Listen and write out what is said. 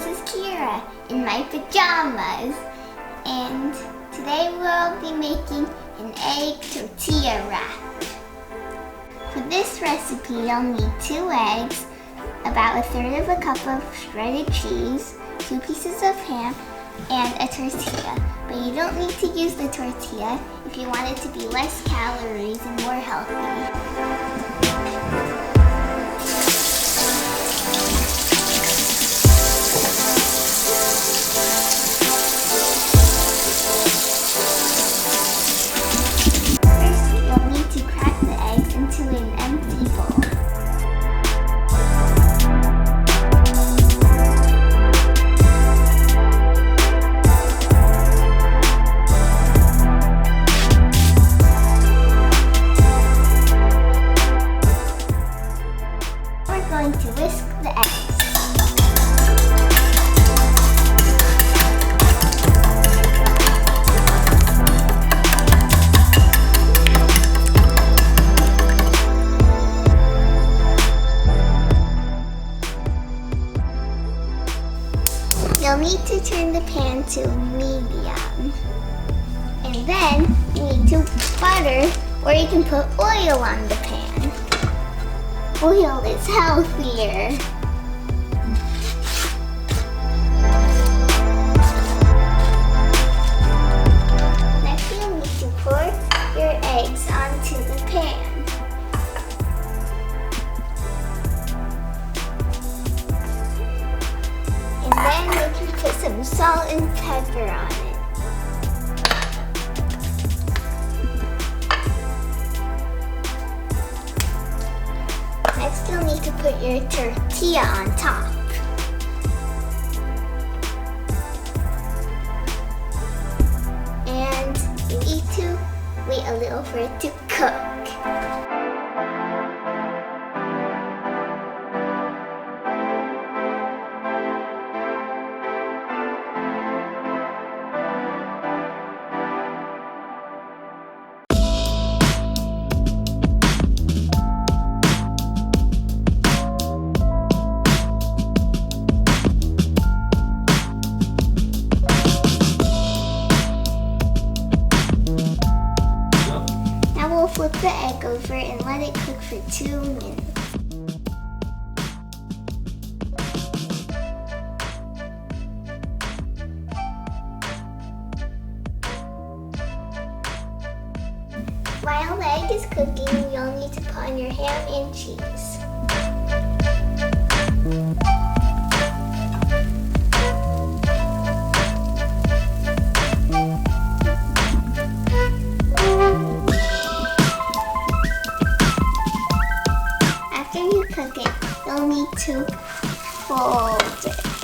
this is Kira in my pajamas, and today we'll be making an egg tortilla wrap. For this recipe, you'll need 2 eggs, about 1/3 cup of shredded cheese, 2 pieces of ham, and a tortilla. But you don't need to use the tortilla if you want it to be less calories and more healthy. Going to whisk the eggs. You'll need to turn the pan to medium. And then you need to butter, or you can put oil on the pan. Oil is healthier. Next you'll need to pour your eggs onto the pan. And then you can put some salt and pepper on it. Next, you'll need to put your tortilla on top. And you need to wait a little for it to cook. Flip the egg over and let it cook for 2 minutes. While the egg is cooking, you'll need to put on your ham and cheese. Cook it, you'll need to fold it.